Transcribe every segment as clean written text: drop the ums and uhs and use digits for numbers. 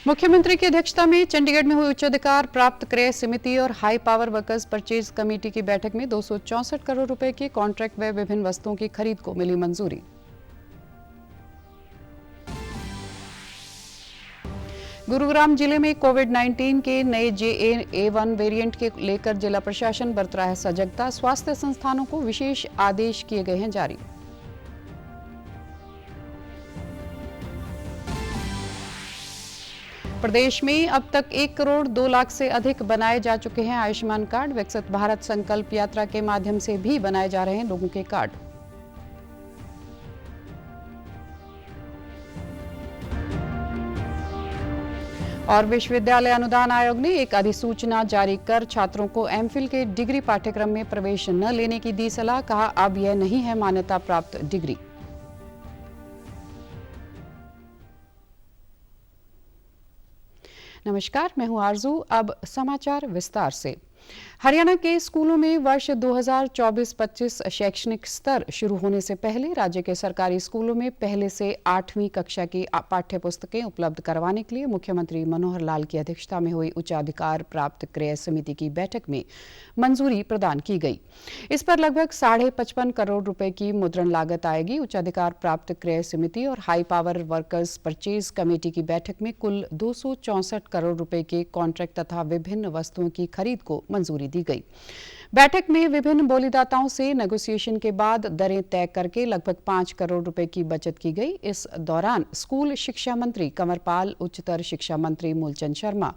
मुख्यमंत्री की अध्यक्षता में चंडीगढ़ में हुई उच्चाधिकार प्राप्त क्रय समिति और high power workers purchase committee की बैठक में 264 करोड़ रुपए के कॉन्ट्रैक्ट व विभिन्न वस्तुओं की खरीद को मिली मंजूरी। गुरुग्राम जिले में कोविड-19 के नए JA1 वेरिएंट के लेकर जिला प्रशासन बरत रहा है सजगता। स्वास्थ्य संस्थानों को विशेष आदेश किए गए हैं जारी। प्रदेश में अब तक 1 करोड़ 2 लाख से अधिक बनाए जा चुके हैं आयुष्मान कार्ड। विकसित भारत संकल्प यात्रा के माध्यम से भी बनाए जा रहे हैं लोगों के कार्ड। और विश्वविद्यालय अनुदान आयोग ने एक अधिसूचना जारी कर छात्रों को एमफिल के डिग्री पाठ्यक्रम में प्रवेश न लेने की दी सलाह। कहा, अब यह नहीं है मान्यता प्राप्त डिग्री। नमस्कार, मैं हूं आरजू। अब समाचार विस्तार से। हरियाणा के स्कूलों में वर्ष 2024-25 शैक्षणिक सत्र शुरू होने से पहले राज्य के सरकारी स्कूलों में पहले से 8वीं कक्षा की पाठ्य पुस्तकें उपलब्ध करवाने के लिए मुख्यमंत्री मनोहर लाल की अध्यक्षता में हुई उच्चाधिकार प्राप्त क्रय समिति की बैठक में मंजूरी प्रदान की गई। इस पर लगभग 55.5 करोड़ रुपए की मुद्रण लागत आएगी। उच्चाधिकार प्राप्त क्रय समिति और high power workers purchase committee की बैठक में कुल 264 करोड़ रुपए के कॉन्ट्रैक्ट तथा विभिन्न वस्तुओं की खरीद को मंजूरी दी गई। बैठक में विभिन्न बोलीदाताओं से नेगोशिएशन के बाद दरें तय करके लगभग 5 करोड़ रुपए की बचत की गई। इस दौरान स्कूल शिक्षा मंत्री कंवरपाल, उच्चतर शिक्षा मंत्री मूलचंद शर्मा,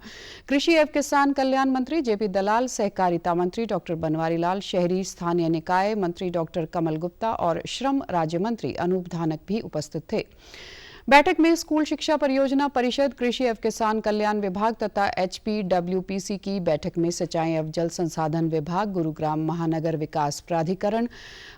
कृषि एवं किसान कल्याण मंत्री JP दलाल, सहकारिता मंत्री डॉक्टर बनवारी लाल, शहरी स्थानीय निकाय मंत्री डॉक्टर कमल गुप्ता और श्रम राज्य मंत्री अनूप धानक भी उपस्थित थे। बैठक में स्कूल शिक्षा परियोजना परिषद, कृषि एवं किसान कल्याण विभाग तथा HPWPC की बैठक में सिंचाई एवं जल संसाधन विभाग, गुरुग्राम महानगर विकास प्राधिकरण,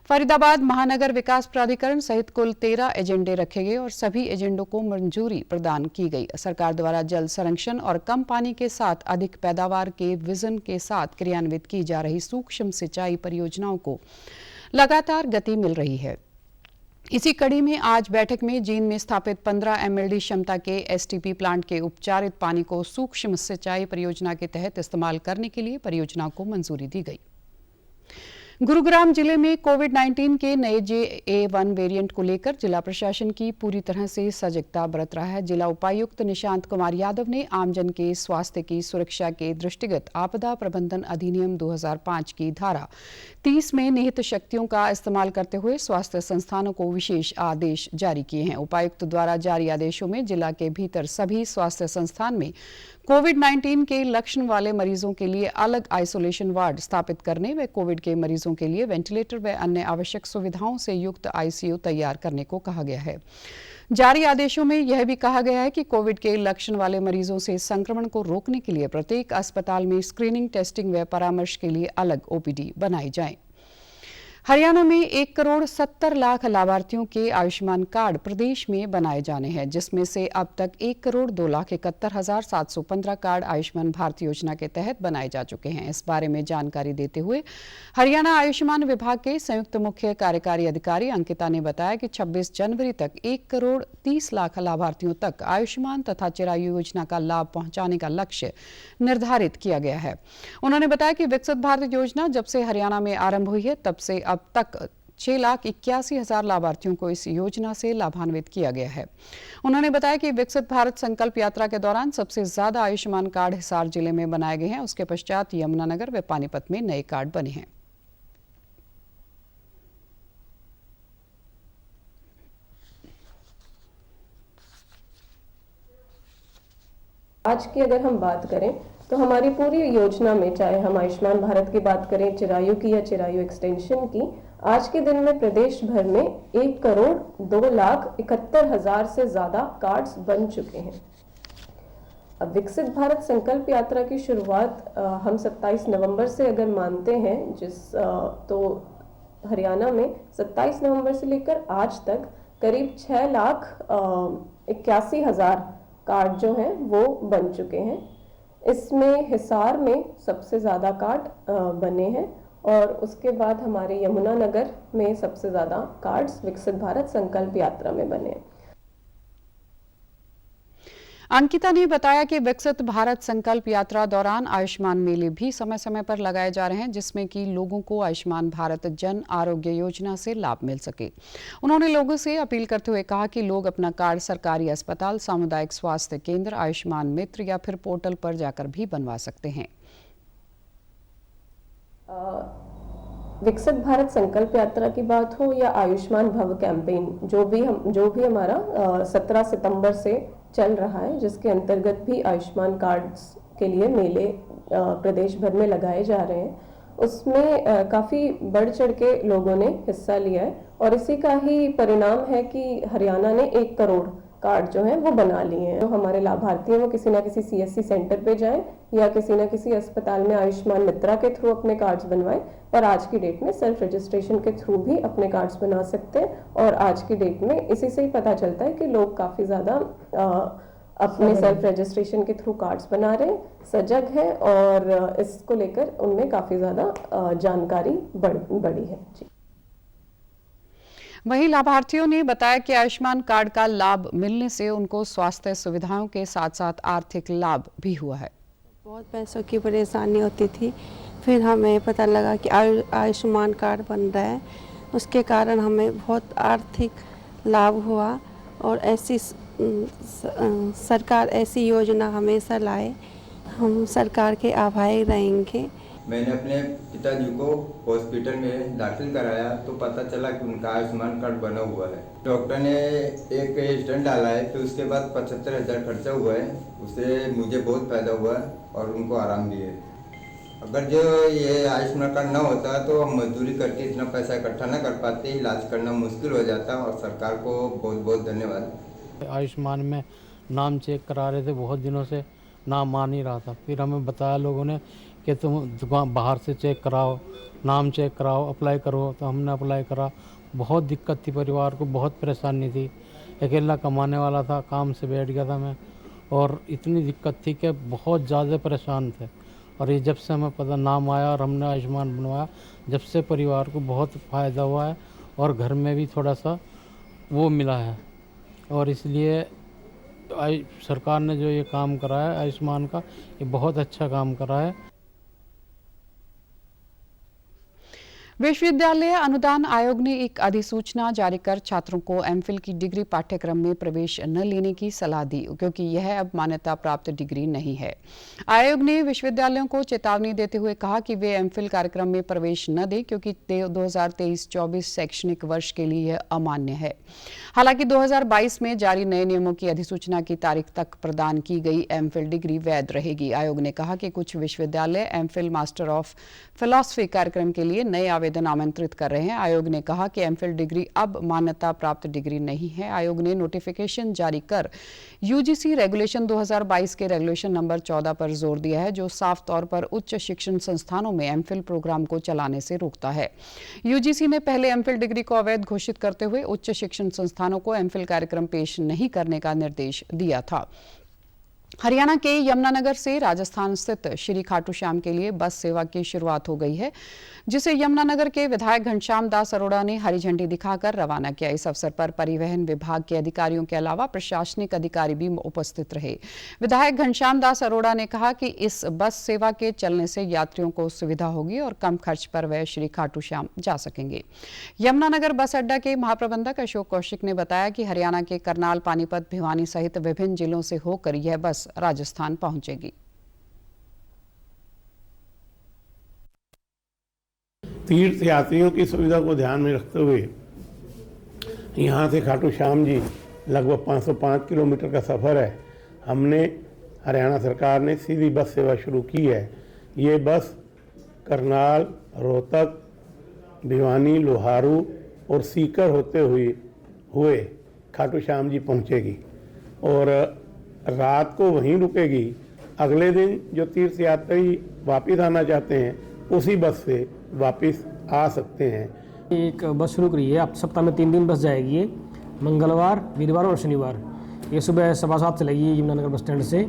फरीदाबाद महानगर विकास प्राधिकरण सहित कुल 13 एजेंडे रखे गए और सभी एजेंडों को मंजूरी प्रदान की गई। सरकार द्वारा जल संरक्षण और कम पानी के साथ अधिक पैदावार के विजन के साथ क्रियान्वित की जा रही सूक्ष्म सिंचाई परियोजनाओं को लगातार गति मिल रही है। इसी कड़ी में आज बैठक में जींद में स्थापित 15 MLD क्षमता के STP प्लांट के उपचारित पानी को सूक्ष्म सिंचाई परियोजना के तहत इस्तेमाल करने के लिए परियोजना को मंजूरी दी गई। गुरुग्राम जिले में कोविड-19 के नए JA1 वेरिएंट को लेकर जिला प्रशासन की पूरी तरह से सजगता बरत रहा है। जिला उपायुक्त निशांत कुमार यादव ने आमजन के स्वास्थ्य की सुरक्षा के दृष्टिगत आपदा प्रबंधन अधिनियम 2005 की धारा 30 में निहित शक्तियों का इस्तेमाल करते हुए स्वास्थ्य संस्थानों को विशेष आदेश जारी किए हैं। उपायुक्त द्वारा जारी आदेशों में जिला के भीतर सभी स्वास्थ्य संस्थान में कोविड-19 के लक्षण वाले मरीजों के लिए अलग आइसोलेशन वार्ड स्थापित करने व कोविड के मरीजों के लिए वेंटिलेटर व अन्य आवश्यक सुविधाओं से युक्त ICU तैयार करने को कहा गया है। जारी आदेशों में यह भी कहा गया है कि कोविड के लक्षण वाले मरीजों से संक्रमण को रोकने के लिए प्रत्येक अस्पताल में स्क्रीनिंग, टेस्टिंग व परामर्श के लिए अलग OPD बनाई जाए। हरियाणा में 1 करोड़ 70 लाख लाभार्थियों के आयुष्मान कार्ड प्रदेश में बनाए जाने हैं, जिसमें से अब तक 1 करोड़ 2 लाख 71,715 कार्ड आयुष्मान भारत योजना के तहत बनाए जा चुके हैं। इस बारे में जानकारी देते हुए हरियाणा आयुष्मान विभाग के संयुक्त मुख्य कार्यकारी अधिकारी अंकिता ने बताया कि 26 जनवरी तक 1 करोड़ 30 लाख लाभार्थियों तक आयुष्मान तथा चिरायु योजना का लाभ पहुंचाने का लक्ष्य निर्धारित किया गया है। उन्होंने बताया कि विकसित भारत योजना जब से हरियाणा में आरंभ हुई है तब से अब तक 6,81,000 लाभार्थियों को इस योजना से लाभान्वित किया गया है। उन्होंने बताया कि विकसित भारत संकल्प यात्रा के दौरान सबसे ज्यादा आयुष्मान कार्ड हिसार जिले में बनाए गए हैं। उसके पश्चात यमुनानगर व पानीपत में नए कार्ड बने हैं। आज की अगर हम बात करें तो हमारी पूरी योजना में, चाहे हम आयुष्मान भारत की बात करें, चिरायु की या चिरायु एक्सटेंशन की, आज के दिन में प्रदेश भर में 1 करोड़ 2 लाख 71,000 से ज्यादा कार्ड्स बन चुके हैं। अब विकसित भारत संकल्प यात्रा की शुरुआत हम 27 नवंबर से अगर मानते हैं, तो हरियाणा में 27 नवंबर से लेकर आज तक करीब 6,81,000 कार्ड जो हैं वो बन चुके हैं। इसमें हिसार में सबसे ज़्यादा कार्ड बने हैं और उसके बाद हमारे यमुनानगर में सबसे ज़्यादा कार्ड्स विकसित भारत संकल्प यात्रा में बने हैं। अंकिता ने बताया कि विकसित भारत संकल्प यात्रा दौरान आयुष्मान मेले भी समय समय पर लगाए जा रहे हैं, जिसमें कि लोगों को आयुष्मान भारत जन आरोग्य योजना से लाभ मिल सके। उन्होंने लोगों से अपील करते हुए कहा कि लोग अपना कार्ड सरकारी अस्पताल, सामुदायिक स्वास्थ्य केंद्र, आयुष्मान मित्र या फिर पोर्टल पर जाकर भी बनवा सकते हैं। विकसित भारत संकल्प यात्रा की बात हो या आयुष्मान भव कैंपेन, जो भी हमारा 17 सितंबर से चल रहा है, जिसके अंतर्गत भी आयुष्मान कार्ड्स के लिए मेले प्रदेश भर में लगाए जा रहे हैं, उसमें काफ़ी बढ़ चढ़ के लोगों ने हिस्सा लिया है और इसी का ही परिणाम है कि हरियाणा ने 1 करोड़ कार्ड जो हैं वो बना लिए हैं। तो हमारे लाभार्थी हैं वो किसी ना किसी CSC सेंटर पे जाएं या किसी ना किसी अस्पताल में आयुष्मान मित्रा के थ्रू अपने कार्ड्स बनवाएं, पर आज की डेट में सेल्फ रजिस्ट्रेशन के थ्रू भी अपने कार्ड्स बना सकते हैं। और आज की डेट में इसी से ही पता चलता है कि लोग काफ़ी ज़्यादा अपने सेल्फ रजिस्ट्रेशन के थ्रू कार्ड्स बना रहे हैं, सजग है और इसको लेकर उनमें काफ़ी ज़्यादा जानकारी बढ़ी है। जी। वहीं लाभार्थियों ने बताया कि आयुष्मान कार्ड का लाभ मिलने से उनको स्वास्थ्य सुविधाओं के साथ साथ आर्थिक लाभ भी हुआ है। बहुत पैसों की परेशानी होती थी, फिर हमें पता लगा कि आयुष्मान कार्ड बन रहा है, उसके कारण हमें बहुत आर्थिक लाभ हुआ और ऐसी सरकार ऐसी योजना हमेशा लाए, हम सरकार के आभारी रहेंगे। मैंने अपने पिताजी को हॉस्पिटल में दाखिल कराया तो पता चला कि उनका आयुष्मान कार्ड बना हुआ है। डॉक्टर ने एक स्टेंट डाला है, फिर उसके बाद 75,000 खर्चा हुआ है, उससे मुझे बहुत फायदा हुआ है और उनको आराम दिए। अगर जो ये आयुष्मान कार्ड ना होता तो हम मजदूरी करके इतना पैसा इकट्ठा ना कर पाते, इलाज करना मुश्किल हो जाता। और सरकार को बहुत बहुत धन्यवाद। आयुष्मान में नाम चेक करा रहे थे, बहुत दिनों से नाम आ नहीं रहा था, फिर हमें बताया लोगों ने कि तुम दुकान बाहर से चेक कराओ, नाम चेक कराओ, अप्लाई करो। तो हमने अप्लाई करा। बहुत दिक्कत थी, परिवार को बहुत परेशानी थी, अकेला कमाने वाला था, काम से बैठ गया था मैं, और इतनी दिक्कत थी कि बहुत ज़्यादा परेशान थे। और ये जब से हमें पता नाम आया और हमने आयुष्मान बनवाया, जब से परिवार को बहुत फ़ायदा हुआ है और घर में भी थोड़ा सा वो मिला है। और इसलिए सरकार ने जो ये काम करा है आयुष्मान का, ये बहुत अच्छा काम करा है। विश्वविद्यालय अनुदान आयोग ने एक अधिसूचना जारी कर छात्रों को एमफिल की डिग्री पाठ्यक्रम में प्रवेश न लेने की सलाह दी, क्योंकि यह अब मान्यता प्राप्त डिग्री नहीं है। आयोग ने विश्वविद्यालयों को चेतावनी देते हुए कहा कि वे एमफिल कार्यक्रम में प्रवेश न दें, क्योंकि 2023-24 शैक्षणिक वर्ष के लिए यह अमान्य है। हालांकि 2022 में जारी नए नियमों की अधिसूचना की तारीख तक प्रदान की गई एमफिल डिग्री वैध रहेगी। आयोग ने कहा कि कुछ विश्वविद्यालय एमफिल मास्टर ऑफ फिलॉसफी कार्यक्रम के लिए नए आवेदन आमंत्रित कर रहे हैं। आयोग ने कहा कि एमफिल डिग्री अब मान्यता प्राप्त डिग्री नहीं है। आयोग ने नोटिफिकेशन जारी कर यूजीसी रेगुलेशन 2022 के रेगुलेशन नंबर 14 पर जोर दिया है, जो साफ तौर पर उच्च शिक्षण संस्थानों में एमफिल प्रोग्राम को चलाने से रोकता है। यूजीसी ने पहले एमफिल डिग्री को अवैध घोषित करते हुए उच्च शिक्षण संस्थानों को एमफिल कार्यक्रम पेश नहीं करने का निर्देश दिया था। हरियाणा के यमुनानगर से राजस्थान स्थित श्री खाटू श्याम के लिए बस सेवा की शुरुआत हो गई है, जिसे यमुनानगर के विधायक घनश्याम दास अरोड़ा ने हरी झंडी दिखाकर रवाना किया। इस अवसर पर परिवहन विभाग के अधिकारियों के अलावा प्रशासनिक अधिकारी भी उपस्थित रहे। विधायक घनश्याम दास अरोड़ा ने कहा कि इस बस सेवा के चलने से यात्रियों को सुविधा होगी और कम खर्च पर वह श्री खाटू श्याम जा सकेंगे। यमुनानगर बस अड्डा के महाप्रबंधक अशोक कौशिक ने बताया कि हरियाणा के करनाल, पानीपत, भिवानी सहित विभिन्न जिलों से होकर यह बस राजस्थान पहुंचेगी। तीर्थ यात्रियों की सुविधा को ध्यान में रखते हुए यहाँ से खाटू श्याम जी लगभग 505 किलोमीटर का सफ़र है। हमने हरियाणा सरकार ने सीधी बस सेवा शुरू की है। ये बस करनाल, रोहतक, भिवानी, लोहारू और सीकर होते हुए खाटू श्याम जी पहुँचेगी और रात को वहीं रुकेगी। अगले दिन जो तीर्थ यात्री वापस आना चाहते हैं उसी बस से वापस आ सकते हैं। एक बस शुरू करी है, अब सप्ताह में 3 दिन बस जाएगी। ये मंगलवार, वीरवार और शनिवार। ये सुबह 7:15 चलेगी यमुनानगर बस स्टैंड से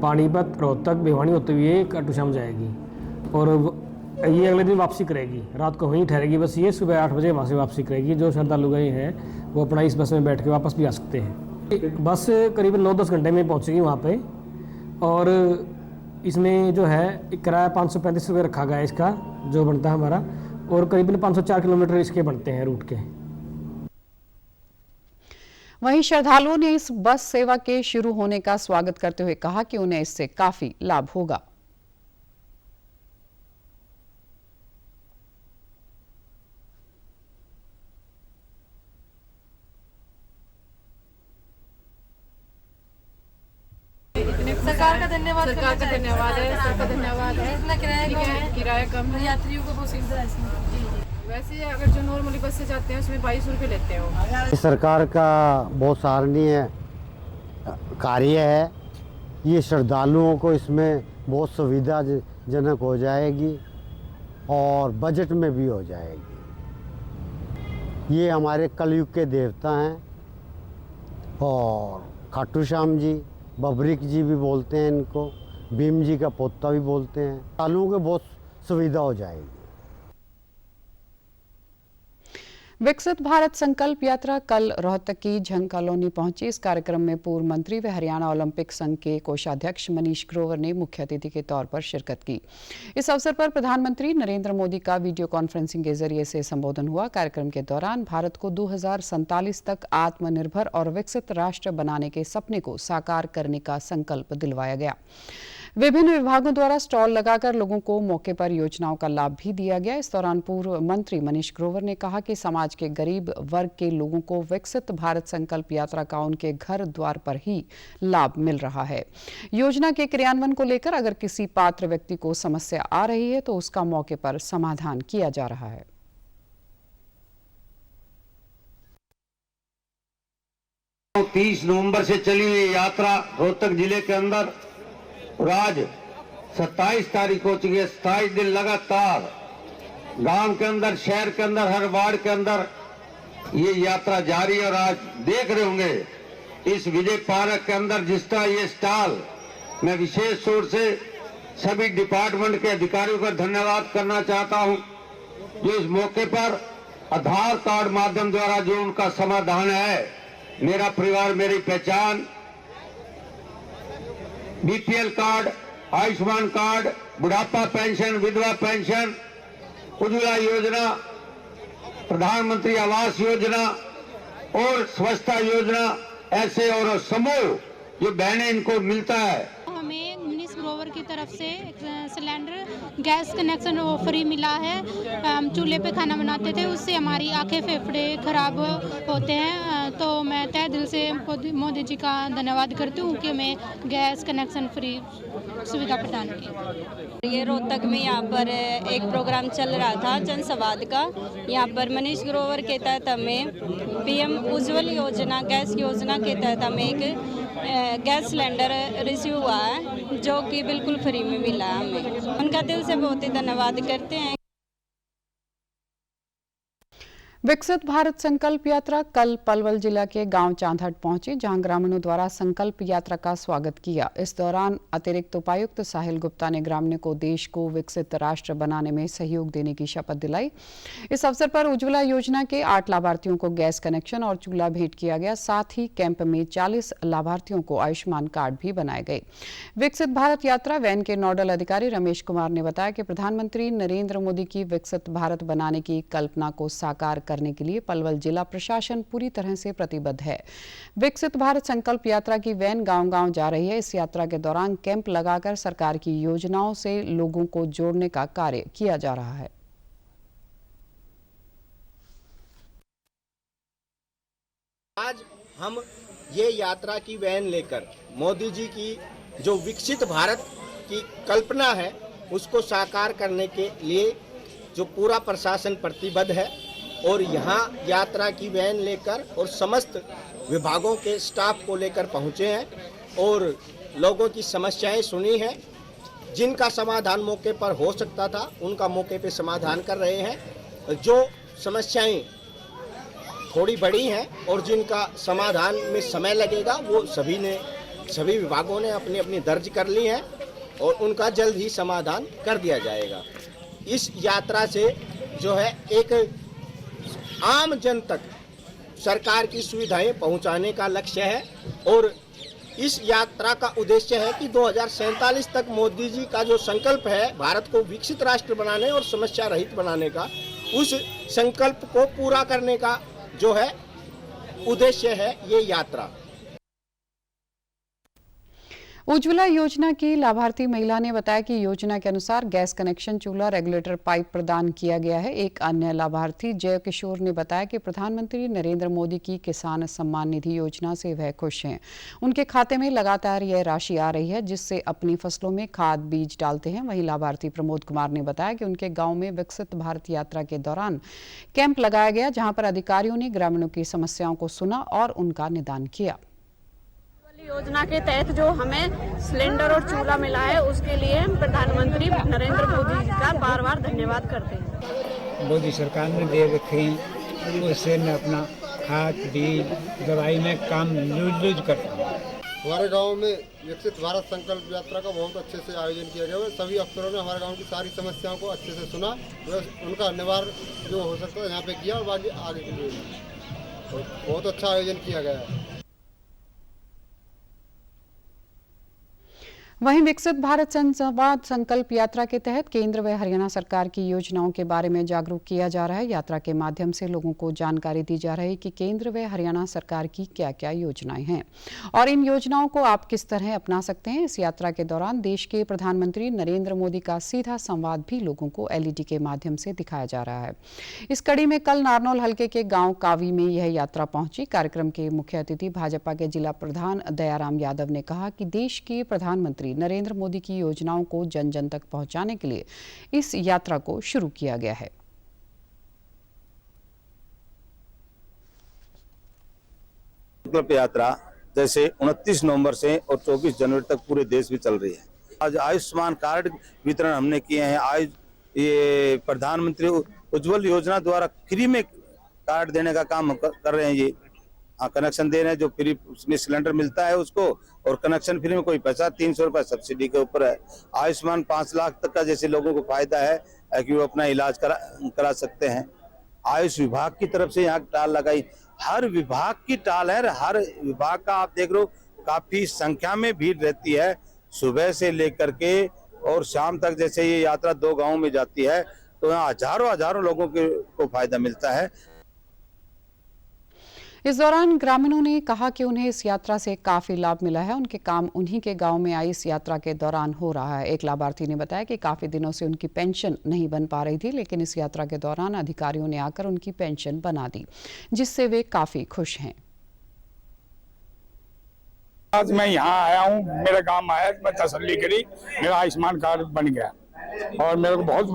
पानीपत, रोहतक, भिवानी होते हुए खाटू श्याम जाएगी और ये अगले दिन वापसी करेगी। रात को वहीं ठहरेगी बस। ये सुबह 8 बजे वहाँ से वापसी करेगी। जो श्रद्धालु गए हैं वो अपना इस बस में बैठ के वापस भी आ सकते हैं। बस करीबन 9-10 घंटे में पहुंचेगी वहाँ पे। और इसमें जो है किराया 535 रुपये रखा गया है इसका, जो बनता है हमारा, और करीबन 504 किलोमीटर इसके बनते हैं रूट के। वहीं श्रद्धालुओं ने इस बस सेवा के शुरू होने का स्वागत करते हुए कहा कि उन्हें इससे काफी लाभ होगा। सरकार का धन्यवाद है, सरकार का धन्यवाद है। इतना किराया कम है, यात्रियों को बहुत सुविधा है इसमें। वैसे अगर जो नॉर्मली बस से जाते हैं उसमें 22 रुपये लेते हो। सरकार का बहुत सराहनीय कार्य है। ये श्रद्धालुओं को इसमें बहुत सुविधाजनक हो जाएगी और बजट में भी हो जाएगी। ये हमारे कलयुग के देवता हैं और खाटू श्याम जी, बबरीक जी भी बोलते हैं इनको, भीम जी का पोता भी बोलते हैं। श्रद्धालुओं को बहुत सुविधा हो जाएगी। विकसित भारत संकल्प यात्रा कल रोहतक की झंग कॉलोनी पहुंची। इस कार्यक्रम में पूर्व मंत्री व हरियाणा ओलंपिक संघ के कोषाध्यक्ष मनीष ग्रोवर ने मुख्य अतिथि के तौर पर शिरकत की। इस अवसर पर प्रधानमंत्री नरेंद्र मोदी का वीडियो कॉन्फ्रेंसिंग के जरिए से संबोधन हुआ। कार्यक्रम के दौरान भारत को 2047 तक आत्मनिर्भर और विकसित राष्ट्र बनाने के सपने को साकार करने का संकल्प दिलवाया गया। विभिन्न विभागों द्वारा स्टॉल लगाकर लोगों को मौके पर योजनाओं का लाभ भी दिया गया। इस दौरान पूर्व मंत्री मनीष ग्रोवर ने कहा कि समाज के गरीब वर्ग के लोगों को विकसित भारत संकल्प यात्रा का उनके घर द्वार पर ही लाभ मिल रहा है। योजना के क्रियान्वयन को लेकर अगर किसी पात्र व्यक्ति को समस्या आ रही है तो उसका मौके पर समाधान किया जा रहा है। तो 30 नवंबर से चली हुई यात्रा रोहतक जिले के अंदर और आज 27 तारीख हो चुकी है। 27 दिन लगातार गांव के अंदर, शहर के अंदर, हर वार्ड के अंदर ये यात्रा जारी है। और आज देख रहे होंगे इस विजय पार्क के अंदर जिस तरह ये स्टॉल, मैं विशेष तौर से सभी डिपार्टमेंट के अधिकारियों का धन्यवाद करना चाहता हूं जो इस मौके पर आधार कार्ड माध्यम द्वारा जो उनका समाधान है, मेरा परिवार मेरी पहचान, बीपीएल कार्ड, आयुष्मान कार्ड, बुढ़ापा पेंशन, विधवा पेंशन, उज्ज्वला योजना, प्रधानमंत्री आवास योजना और स्वच्छता योजना, ऐसे और समूह जो बहनें इनको मिलता है। हमें मनीष ग्रोवर की तरफ से सिलेंडर गैस कनेक्शन फ्री मिला है। हम चूल्हे पे खाना बनाते थे, उससे हमारी आंखें फेफड़े खराब होते हैं। तो मैं तहे दिल से मोदी जी का धन्यवाद करती हूँ कि हमें गैस कनेक्शन फ्री सुविधा प्रदान की। ये रोहतक में यहाँ पर एक प्रोग्राम चल रहा था जनसंवाद का। यहाँ पर मनीष ग्रोवर के तहत हमें पीएम उज्ज्वल योजना, गैस योजना के तहत हमें एक गैस सिलेंडर रिसीव हुआ है जो कि बिल्कुल फ्री में मिला है। हमें उनका दिल से बहुत ही धन्यवाद करते हैं। विकसित भारत संकल्प यात्रा कल पलवल जिला के गांव चांदहट पहुंची, जहां ग्रामीणों द्वारा संकल्प यात्रा का स्वागत किया। इस दौरान अतिरिक्त उपायुक्त साहिल गुप्ता ने ग्रामीणों को देश को विकसित राष्ट्र बनाने में सहयोग देने की शपथ दिलाई। इस अवसर पर उज्ज्वला योजना के 8 लाभार्थियों को गैस कनेक्शन और चूल्हा भेंट किया गया। साथ ही कैंप में 40 लाभार्थियों को आयुष्मान कार्ड भी बनाए गए। विकसित भारत यात्रा वैन के नोडल अधिकारी रमेश कुमार ने बताया कि प्रधानमंत्री नरेंद्र मोदी की विकसित भारत बनाने की कल्पना को साकार करने के लिए पलवल जिला प्रशासन पूरी तरह से प्रतिबद्ध है। विकसित भारत संकल्प यात्रा की वैन गांव-गांव जा रही है। इस यात्रा के दौरान कैंप लगाकर सरकार की योजनाओं से लोगों को जोड़ने का कार्य किया जा रहा है। आज हम ये यात्रा की वैन लेकर मोदी जी की जो विकसित भारत की कल्पना है उसको साकार करने के लिए जो पूरा प्रशासन प्रतिबद्ध है और यहाँ यात्रा की वैन लेकर और समस्त विभागों के स्टाफ को लेकर पहुँचे हैं और लोगों की समस्याएं सुनी हैं। जिनका समाधान मौके पर हो सकता था उनका मौके पे समाधान कर रहे हैं। जो समस्याएं थोड़ी बड़ी हैं और जिनका समाधान में समय लगेगा वो सभी विभागों ने अपनी अपनी दर्ज कर ली हैं और उनका जल्द ही समाधान कर दिया जाएगा। इस यात्रा से जो है एक आम जन तक सरकार की सुविधाएं पहुंचाने का लक्ष्य है और इस यात्रा का उद्देश्य है कि 2047 तक मोदी जी का जो संकल्प है भारत को विकसित राष्ट्र बनाने और समस्या रहित बनाने का, उस संकल्प को पूरा करने का जो है उद्देश्य है ये यात्रा। उज्ज्वला योजना की लाभार्थी महिला ने बताया कि योजना के अनुसार गैस कनेक्शन, चूल्हा, रेगुलेटर पाइप प्रदान किया गया है। एक अन्य लाभार्थी जय किशोर ने बताया कि प्रधानमंत्री नरेंद्र मोदी की किसान सम्मान निधि योजना से वह खुश हैं। उनके खाते में लगातार यह राशि आ रही है जिससे अपनी फसलों में खाद बीज डालते हैं। वहीं लाभार्थी प्रमोद कुमार ने बताया कि उनके गाँव में विकसित भारत यात्रा के दौरान कैंप लगाया गया, जहाँ पर अधिकारियों ने ग्रामीणों की समस्याओं को सुना और उनका निदान किया। योजना के तहत जो हमें सिलेंडर और चूल्हा मिला है उसके लिए हम प्रधानमंत्री नरेंद्र मोदी जी का बार बार धन्यवाद करते हैं। मोदी सरकार ने दे रखे हैं, उससे मैं अपना खाद बीज दवाई में काम यूज करता हूँ। हमारे गांव में विकसित भारत संकल्प यात्रा का बहुत अच्छे से आयोजन किया गया है। सभी अफसरों ने हमारे गांव की सारी समस्याओं को अच्छे से सुना, उनका निवारण जो हो सकता है यहाँ पे किया और बाकी आगे के लिए बहुत अच्छा आयोजन किया गया है। वहीं विकसित भारत संवाद संकल्प यात्रा के तहत केंद्र व हरियाणा सरकार की योजनाओं के बारे में जागरूक किया जा रहा है। यात्रा के माध्यम से लोगों को जानकारी दी जा रही है कि केंद्र व हरियाणा सरकार की क्या क्या योजनाएं हैं और इन योजनाओं को आप किस तरह अपना सकते हैं। इस यात्रा के दौरान देश के प्रधानमंत्री नरेंद्र मोदी का सीधा संवाद भी लोगों को LED के माध्यम से दिखाया जा रहा है। इस कड़ी में कल नारनौल हल्के के गाँव कावी में यह यात्रा पहुंची। कार्यक्रम के मुख्य अतिथि भाजपा के जिला प्रधान दयाराम यादव ने कहा कि देश के प्रधानमंत्री नरेंद्र मोदी की योजनाओं को जन जन तक पहुंचाने के लिए इस यात्रा को शुरू किया गया है। संकल्प यात्रा जैसे 29 नवंबर से और 24 जनवरी तक पूरे देश में चल रही है। आज आयुष्मान कार्ड वितरण हमने किए हैं। आज ये प्रधानमंत्री उज्ज्वल योजना द्वारा फ्री में कार्ड देने का काम कर रहे हैं। ये कनेक्शन दे रहे हैं, जो फ्री उसमें सिलेंडर मिलता है उसको, और कनेक्शन फ्री में कोई पैसा 300 रुपये सब्सिडी के ऊपर है। आयुष्मान 5 लाख तक का जैसे लोगों को फायदा है कि वो अपना इलाज करा सकते हैं। आयुष विभाग की तरफ से यहाँ टाल लगाई, हर विभाग की टाल है। हर विभाग का आप देख रहे हो काफी संख्या में भीड़ रहती है सुबह से लेकर के और शाम तक। जैसे ये यात्रा 2 गाँव में जाती है तो यहाँ हजारों लोगों को फायदा मिलता है। इस दौरान ग्रामीणों ने कहा कि उन्हें इस यात्रा से काफी लाभ मिला है। उनके काम उन्हीं के गांव में आई इस यात्रा के दौरान हो रहा है। एक लाभार्थी ने बताया कि काफी दिनों से उनकी पेंशन नहीं बन पा रही थी, लेकिन इस यात्रा के दौरान अधिकारियों ने आकर उनकी पेंशन बना दी, जिससे वे काफी खुश हैं। आज मैं यहाँ आया हूँ, मेरे काम आया, मैं तसल्ली करी, मेरा आयुष्मान कार्ड बन गया और मेरे को बहुत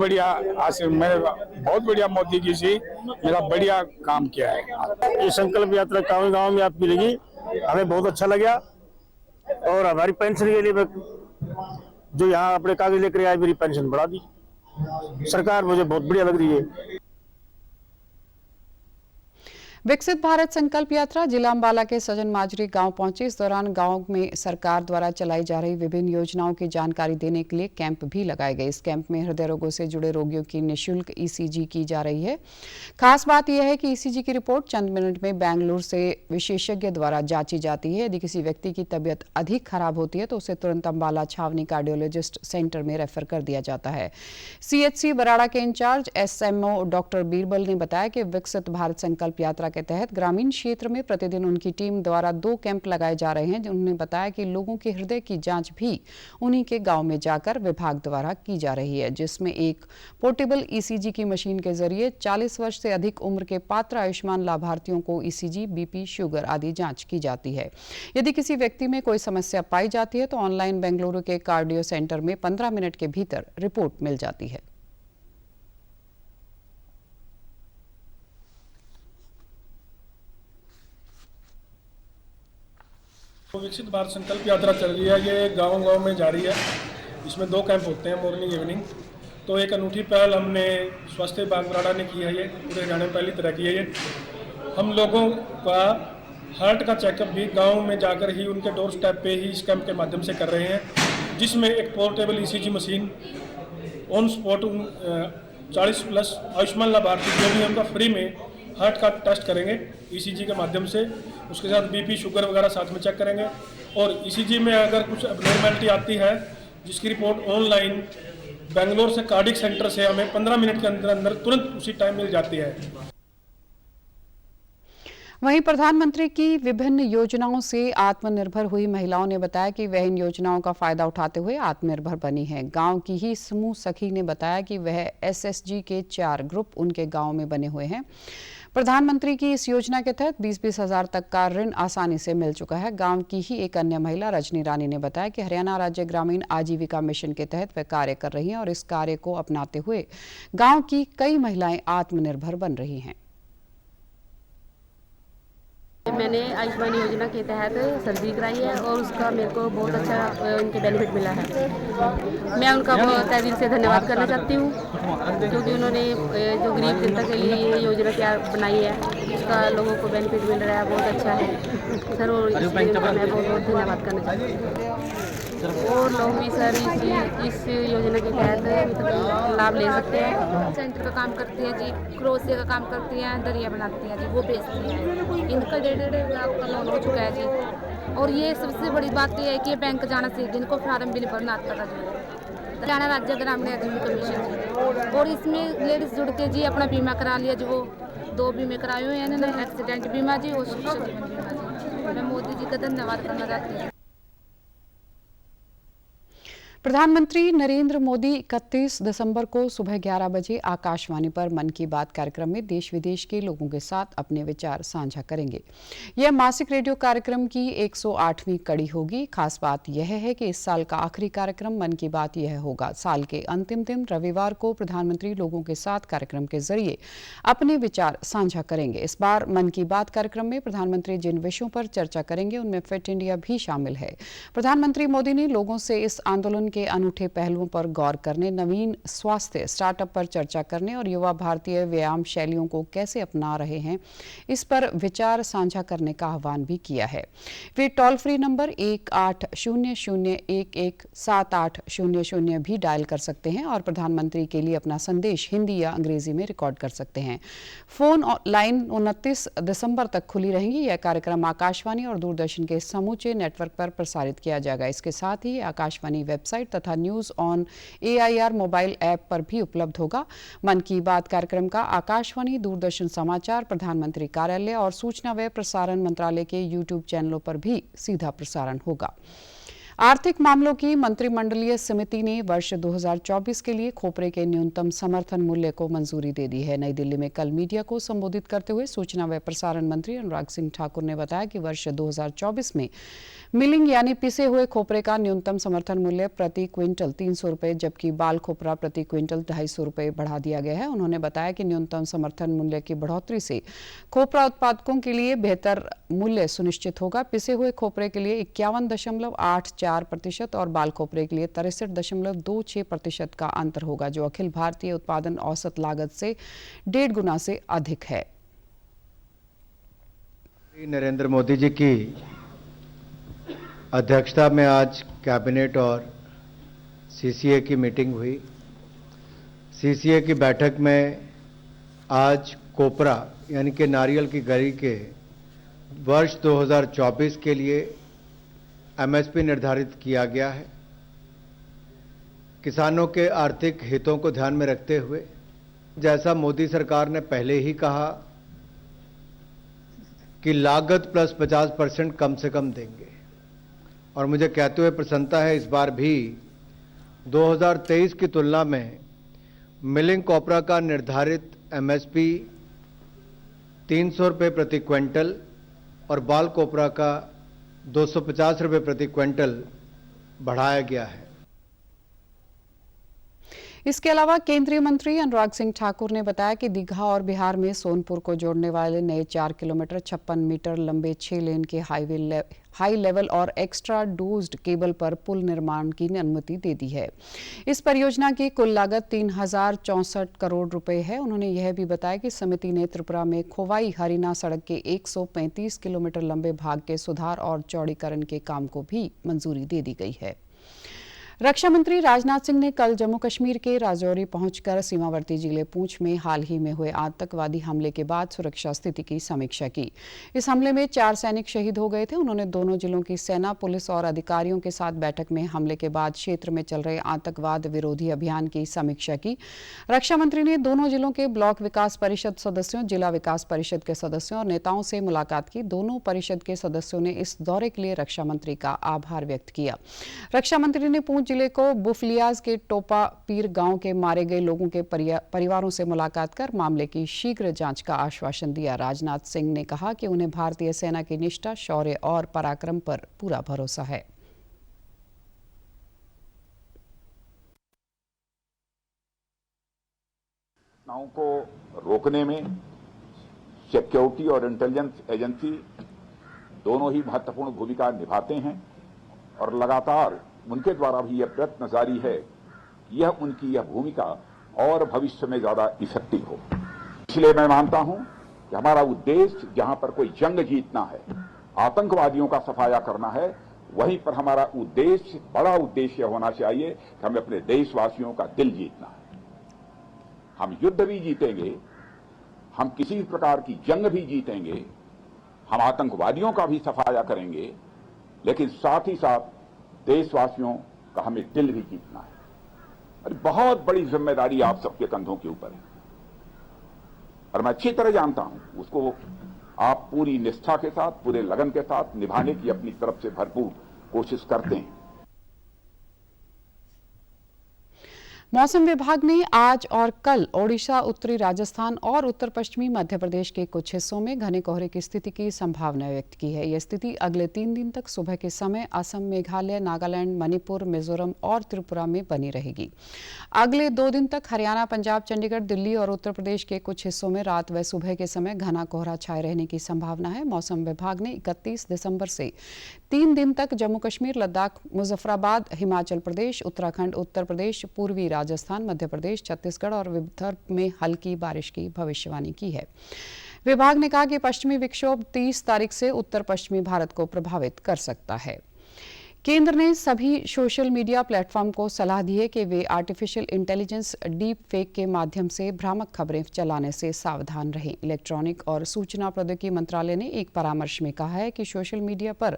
बढ़िया मोदी जी से मेरा बढ़िया काम किया है। ये संकल्प यात्रा गाँव में आपकी लगी, हमें बहुत अच्छा लगा और हमारी पेंशन के लिए जो यहाँ अपने कागज लेकर आए, मेरी पेंशन बढ़ा दी सरकार, मुझे बहुत बढ़िया लग रही है। विकसित भारत संकल्प यात्रा जिला अम्बाला के सजन माजरी गांव पहुंची। इस दौरान गांव में सरकार द्वारा चलाई जा रही विभिन्न योजनाओं की जानकारी देने के लिए कैंप भी लगाए गए। इस कैंप में हृदय रोगों से जुड़े रोगियों की निःशुल्क ECG की जा रही है। खास बात यह है कि ECG की रिपोर्ट चंद मिनट में बेंगलुरु से विशेषज्ञ द्वारा जांची जाती है। यदि किसी व्यक्ति की तबीयत अधिक खराब होती है तो उसे तुरंत अम्बाला छावनी कार्डियोलॉजिस्ट सेंटर में रेफर कर दिया जाता है। CHC बराड़ा के इंचार्ज SMO डॉक्टर बीरबल ने बताया कि विकसित भारत संकल्प यात्रा के तहत ग्रामीण क्षेत्र में प्रतिदिन उनकी टीम द्वारा 2 कैंप लगाए जा रहे हैं। उन्होंने बताया कि लोगों के हृदय की जांच भी उन्हीं के गांव में जाकर विभाग द्वारा की जा रही है, जिसमें एक पोर्टेबल ECG की मशीन के जरिए 40 वर्ष से अधिक उम्र के पात्र आयुष्मान लाभार्थियों को ECG, BP, शुगर आदि जांच की जाती है। यदि किसी व्यक्ति में कोई समस्या पाई जाती है तो ऑनलाइन बेंगलुरु के कार्डियो सेंटर में 15 मिनट के भीतर रिपोर्ट मिल जाती है। विकसित भारत संकल्प यात्रा चल रही है, ये गांव में जा रही है। इसमें 2 कैंप होते हैं, मॉर्निंग इवनिंग। तो एक अनूठी पहल हमने स्वास्थ्य विभाग बराड़ा ने की है, ये पूरे हरियाणा में पहली तरह की है। ये हम लोगों का हार्ट का चेकअप भी गांव में जाकर ही उनके डोर स्टेप पे ही इस कैंप के माध्यम से कर रहे हैं, जिसमें एक portable ECG machine on spot 40+ Ayushman लाभार्थी जो भी उनका फ्री में हार्ट का टेस्ट करेंगे ईसीजी के माध्यम से, उसके साथ बीपी शुगर वगैरह साथ में चेक करेंगे। और ईसीजी में अगर कुछ एबनॉर्मैलिटी आती है जिसकी रिपोर्ट ऑनलाइन बेंगलोर से कार्डियक सेंटर से हमें 15 मिनट के अंदर अंदर तुरंत उसी टाइम मिल जाती है। वहीं प्रधानमंत्री की विभिन्न योजनाओं से आत्मनिर्भर हुई महिलाओं ने बताया कि वह इन योजनाओं का फायदा उठाते हुए आत्मनिर्भर बनी हैं। गांव की ही समूह सखी ने बताया कि वह एसएसजी के 4 ग्रुप उनके गांव में बने हुए हैं। प्रधानमंत्री की इस योजना के तहत 20-20 हजार तक का ऋण आसानी से मिल चुका है। गांव की ही एक अन्य महिला रजनी रानी ने बताया कि हरियाणा राज्य ग्रामीण आजीविका मिशन के तहत वे कार्य कर रही हैं और इस कार्य को अपनाते हुए गांव की कई महिलाएं आत्मनिर्भर बन रही हैं। मैंने आयुष्मान योजना के तहत सर्जरी कराई है और उसका मेरे को बहुत अच्छा उनके बेनिफिट मिला है। मैं उनका बहुत तहे दिल से धन्यवाद करना चाहती हूँ, क्योंकि उन्होंने जो गरीब जनता के लिए ये योजना क्या बनाई है उसका लोगों को बेनिफिट मिल रहा है, बहुत अच्छा है सर। और मैं बहुत बहुत धन्यवाद करना चाहती हूँ। और लोग भी सर इस योजना के तहत लाभ ले सकते हैं। सेंटर का काम करती हैं जी, क्रोशिया का काम करती हैं, दरिया बनाती हैं जी, वो बेचती हैं। इनका 1.5 लाख का लोन हो चुका है जी। और ये सबसे बड़ी बात ये है कि ये बैंक जाना सीख गए, इनको फॉर्म भी नहीं भरना आता था जी। हरियाणा राज्य ग्रामीण आजीविका मिशन जी, और इसमें लेडीज जुड़ के जी अपना बीमा करा लिया जी। वो 2 बीमे कराए हुए हैं ना, एक्सीडेंट बीमा जी और शिक्षा जीवन बीमा जी। मैं मोदी जी का धन्यवाद करना चाहती हूँ। प्रधानमंत्री नरेंद्र मोदी 31 दिसंबर को सुबह 11 बजे आकाशवाणी पर मन की बात कार्यक्रम में देश विदेश के लोगों के साथ अपने विचार साझा करेंगे। यह मासिक रेडियो कार्यक्रम की 108वीं कड़ी होगी। खास बात यह है कि इस साल का आखिरी कार्यक्रम मन की बात यह होगा। साल के अंतिम दिन रविवार को प्रधानमंत्री लोगों के साथ कार्यक्रम के जरिए अपने विचार साझा करेंगे। इस बार मन की बात कार्यक्रम में प्रधानमंत्री जिन विषयों पर चर्चा करेंगे उनमें फिट इंडिया भी शामिल है। प्रधानमंत्री मोदी ने लोगों से इस आंदोलन के अनूठे पहलुओं पर गौर करने, नवीन स्वास्थ्य स्टार्टअप पर चर्चा करने और युवा भारतीय व्यायाम शैलियों को कैसे अपना रहे हैं इस पर विचार साझा करने का आह्वान भी किया है। वे टोल फ्री नंबर 1800117800 भी डायल कर सकते हैं और प्रधानमंत्री के लिए अपना संदेश हिंदी या अंग्रेजी में रिकॉर्ड कर सकते हैं। फोन लाइन 29 दिसंबर तक खुली रहेंगी। यह कार्यक्रम आकाशवाणी और दूरदर्शन के समूचे नेटवर्क पर प्रसारित किया जाएगा। इसके साथ ही आकाशवाणी वेबसाइट तथा news on AIR mobile app पर भी उपलब्ध होगा। मन की बात कार्यक्रम का आकाशवाणी, दूरदर्शन समाचार, प्रधानमंत्री कार्यालय और सूचना व प्रसारण मंत्रालय के YouTube चैनलों पर भी सीधा प्रसारण होगा। आर्थिक मामलों की मंत्रिमंडलीय समिति ने वर्ष 2024 के लिए खोपरे के न्यूनतम समर्थन मूल्य को मंजूरी दे दी है। नई दिल्ली में कल मीडिया को संबोधित करते हुए सूचना व प्रसारण मंत्री अनुराग सिंह ठाकुर ने बताया कि वर्ष 2024 में मिलिंग यानी पिसे हुए खोपरे का न्यूनतम समर्थन मूल्य प्रति क्विंटल 300 रुपये जबकि बाल खोपरा प्रति क्विंटल 250 रुपये बढ़ा दिया गया है। उन्होंने बताया कि न्यूनतम समर्थन मूल्य की बढ़ोतरी से खोपरा उत्पादकों के लिए बेहतर मूल्य सुनिश्चित होगा। पिसे हुए खोपरे के लिए 51.84% और बाल खोपरे के लिए 63.26% का अंतर होगा, जो अखिल भारतीय उत्पादन औसत लागत से 1.5 गुना से अधिक है। नरेंद्र मोदी जी की अध्यक्षता में आज कैबिनेट और CCA की मीटिंग हुई। CCA की बैठक में आज कोपरा यानी कि नारियल की गरी के वर्ष 2024 के लिए MSP निर्धारित किया गया है। किसानों के आर्थिक हितों को ध्यान में रखते हुए, जैसा मोदी सरकार ने पहले ही कहा कि लागत प्लस 50% कम से कम देंगे, और मुझे कहते हुए प्रसन्नता है इस बार भी 2023 की तुलना में मिलिंग कॉपरा का निर्धारित MSP 300 रुपये प्रति क्विंटल और बाल कोपरा का 250 रुपये प्रति क्विंटल बढ़ाया गया है। इसके अलावा केंद्रीय मंत्री अनुराग सिंह ठाकुर ने बताया कि दीघा और बिहार में सोनपुर को जोड़ने वाले नए 4 किलोमीटर 56 मीटर लंबे 6 लेन के हाई लेवल और एक्स्ट्रा डोज्ड केबल पर पुल निर्माण की अनुमति दे दी है। इस परियोजना की कुल लागत 3064 करोड़ रुपए है। उन्होंने यह भी बताया कि समिति ने त्रिपुरा में खोवाई हरिना सड़क के 135 किलोमीटर लंबे भाग के सुधार और चौड़ीकरण के काम को भी मंजूरी दे दी गई है। रक्षा मंत्री राजनाथ सिंह ने कल जम्मू कश्मीर के राजौरी पहुंचकर सीमावर्ती जिले पुंछ में हाल ही में हुए आतंकवादी हमले के बाद सुरक्षा स्थिति की समीक्षा की। इस हमले में 4 सैनिक शहीद हो गए थे। उन्होंने दोनों जिलों की सेना, पुलिस और अधिकारियों के साथ बैठक में हमले के बाद क्षेत्र में चल रहे आतंकवाद विरोधी अभियान की समीक्षा की। रक्षा मंत्री ने दोनों जिलों के ब्लॉक विकास परिषद सदस्यों, जिला विकास परिषद के सदस्यों और नेताओं से मुलाकात की। दोनों परिषद के सदस्यों ने इस दौरे के लिए रक्षा मंत्री का आभार व्यक्त किया। रक्षा मंत्री ने पुंछ जिले को बुफलियाज के टोपा पीर गांव के मारे गए लोगों के परिवारों से मुलाकात कर मामले की शीघ्र जांच का आश्वासन दिया। राजनाथ सिंह ने कहा कि उन्हें भारतीय सेना की निष्ठा, शौर्य और पराक्रम पर पूरा भरोसा है। घटनाओं को रोकने में सिक्योरिटी और इंटेलिजेंस एजेंसी दोनों ही महत्वपूर्ण भूमिका निभाते हैं और लगातार उनके द्वारा भी यह प्रयत्न जारी है कि यह उनकी यह भूमिका और भविष्य में ज्यादा इफेक्टिव हो। इसलिए मैं मानता हूं कि हमारा उद्देश्य जहां पर कोई जंग जीतना है, आतंकवादियों का सफाया करना है, वहीं पर हमारा उद्देश्य, बड़ा उद्देश्य होना चाहिए कि हमें अपने देशवासियों का दिल जीतना है। हम युद्ध भी जीतेंगे, हम किसी प्रकार की जंग भी जीतेंगे, हम आतंकवादियों का भी सफाया करेंगे, लेकिन साथ ही साथ देशवासियों का हमें दिल भी जीतना है। और बहुत बड़ी जिम्मेदारी आप सबके कंधों के ऊपर है और मैं अच्छी तरह जानता हूं उसको आप पूरी निष्ठा के साथ, पूरे लगन के साथ निभाने की अपनी तरफ से भरपूर कोशिश करते हैं। मौसम विभाग ने आज और कल ओडिशा, उत्तरी राजस्थान और उत्तर पश्चिमी मध्य प्रदेश के कुछ हिस्सों में घने कोहरे की स्थिति की संभावना व्यक्त की है। यह स्थिति अगले 3 दिन तक सुबह के समय असम, मेघालय, नागालैंड, मणिपुर, मिजोरम और त्रिपुरा में बनी रहेगी। अगले 2 दिन तक हरियाणा, पंजाब, चंडीगढ़, दिल्ली और उत्तर प्रदेश के कुछ हिस्सों में रात व सुबह के समय घना कोहरा छाए रहने की संभावना है। मौसम विभाग ने 31 दिसंबर से 3 दिन तक जम्मू कश्मीर, लद्दाख, मुजफ्फराबाद, हिमाचल प्रदेश, उत्तराखंड, उत्तर प्रदेश, पूर्वी राजस्थान, मध्य प्रदेश, छत्तीसगढ़ और विदर्भ में हल्की बारिश की भविष्यवाणी की है। विभाग ने कहा कि पश्चिमी विक्षोभ 30 तारीख से उत्तर पश्चिमी भारत को प्रभावित कर सकता है। केंद्र ने सभी सोशल मीडिया प्लेटफॉर्म को सलाह दी है कि वे आर्टिफिशियल इंटेलिजेंस, डीप फेक के माध्यम से भ्रामक खबरें चलाने से सावधान रहें। इलेक्ट्रॉनिक और सूचना प्रौद्योगिकी मंत्रालय ने एक परामर्श में कहा है कि सोशल मीडिया पर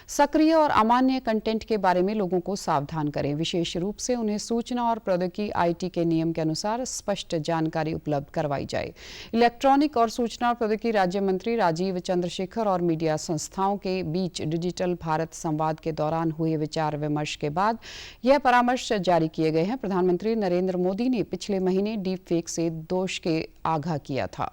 सक्रिय और अमान्य कंटेंट के बारे में लोगों को सावधान करें। विशेष रूप से उन्हें सूचना और प्रौद्योगिकी IT के नियम के अनुसार स्पष्ट जानकारी उपलब्ध करवाई जाए। इलेक्ट्रॉनिक और सूचना प्रौद्योगिकी राज्य मंत्री राजीव चंद्रशेखर और मीडिया संस्थाओं के बीच डिजिटल भारत संवाद के दौरान हुए विचार विमर्श के बाद यह परामर्श जारी किए गए हैं। प्रधानमंत्री नरेंद्र मोदी ने पिछले महीने डीप फेक से दोष के आगाह किया था।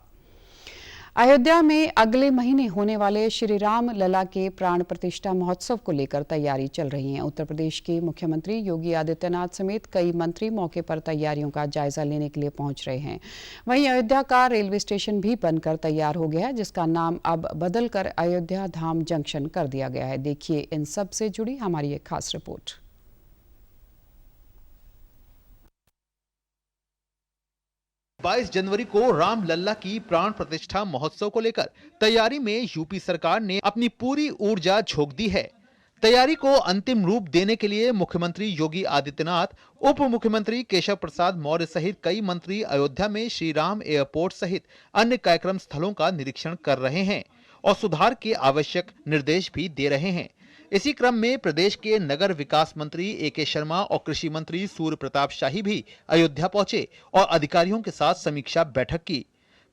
अयोध्या में अगले महीने होने वाले श्री राम लला के प्राण प्रतिष्ठा महोत्सव को लेकर तैयारी चल रही है। उत्तर प्रदेश के मुख्यमंत्री योगी आदित्यनाथ समेत कई मंत्री मौके पर तैयारियों का जायजा लेने के लिए पहुंच रहे हैं। वहीं अयोध्या का रेलवे स्टेशन भी बनकर तैयार हो गया है, जिसका नाम अब बदलकर अयोध्या धाम जंक्शन कर दिया गया है। देखिए इन सब से जुड़ी हमारी एक खास रिपोर्ट। 22 जनवरी को राम लल्ला की प्राण प्रतिष्ठा महोत्सव को लेकर तैयारी में यूपी सरकार ने अपनी पूरी ऊर्जा झोंक दी है। तैयारी को अंतिम रूप देने के लिए मुख्यमंत्री योगी आदित्यनाथ, उप मुख्यमंत्री केशव प्रसाद मौर्य सहित कई मंत्री अयोध्या में श्री राम एयरपोर्ट सहित अन्य कार्यक्रम स्थलों का निरीक्षण कर रहे हैं और सुधार के आवश्यक निर्देश भी दे रहे हैं। इसी क्रम में प्रदेश के नगर विकास मंत्री AK शर्मा और कृषि मंत्री सूर्य प्रताप शाही भी अयोध्या पहुंचे और अधिकारियों के साथ समीक्षा बैठक की।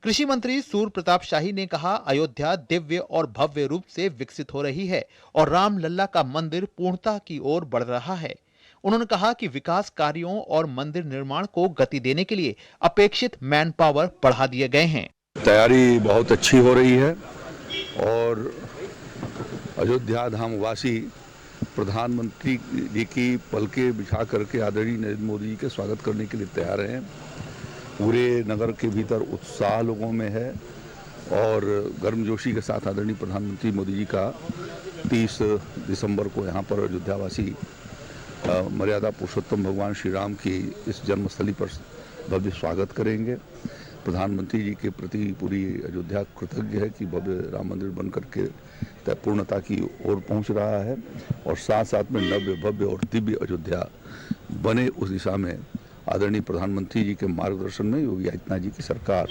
कृषि मंत्री सूर्य प्रताप शाही ने कहा, अयोध्या दिव्य और भव्य रूप से विकसित हो रही है और राम लल्ला का मंदिर पूर्णता की ओर बढ़ रहा है। उन्होंने कहा कि विकास कार्यों और मंदिर निर्माण को गति देने के लिए अपेक्षित मैन पावर बढ़ा दिए गए हैं। तैयारी बहुत अच्छी हो रही है और अयोध्या धाम वासी प्रधानमंत्री जी की पलके बिछा करके आदरणीय नरेंद्र मोदी जी के स्वागत करने के लिए तैयार हैं। पूरे नगर के भीतर उत्साह लोगों में है और गर्मजोशी के साथ आदरणीय प्रधानमंत्री मोदी जी का 30 दिसंबर को यहाँ पर अयोध्यावासी मर्यादा पुरुषोत्तम भगवान श्री राम की इस जन्मस्थली पर भव्य स्वागत करेंगे। प्रधानमंत्री जी के प्रति पूरी अयोध्या कृतज्ञ है कि भव्य राम मंदिर बन करके पूर्णता की ओर पहुंच रहा है और साथ साथ में नव्य भव्य और दिव्य अयोध्या बने उस दिशा में आदरणीय प्रधानमंत्री जी के मार्गदर्शन में योगी आदित्यनाथ जी की सरकार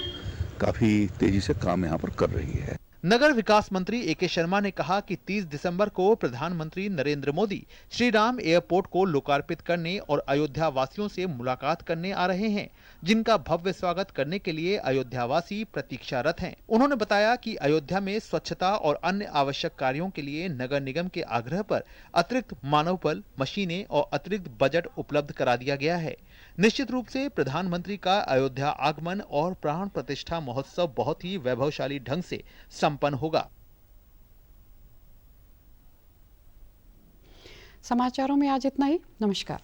काफी तेजी से काम यहाँ पर कर रही है। नगर विकास मंत्री ए.के. शर्मा ने कहा कि 30 दिसंबर को प्रधानमंत्री नरेंद्र मोदी श्री राम एयरपोर्ट को लोकार्पित करने और अयोध्या वासियों से मुलाकात करने आ रहे हैं, जिनका भव्य स्वागत करने के लिए अयोध्यावासी प्रतीक्षारत हैं। उन्होंने बताया कि अयोध्या में स्वच्छता और अन्य आवश्यक कार्यों के लिए नगर निगम के आग्रह पर अतिरिक्त मानव बल, मशीनें और अतिरिक्त बजट उपलब्ध करा दिया गया है। निश्चित रूप से प्रधानमंत्री का अयोध्या आगमन और प्राण प्रतिष्ठा महोत्सव बहुत ही वैभवशाली ढंग से संपन्न होगा। समाचारों में आज इतना ही। नमस्कार।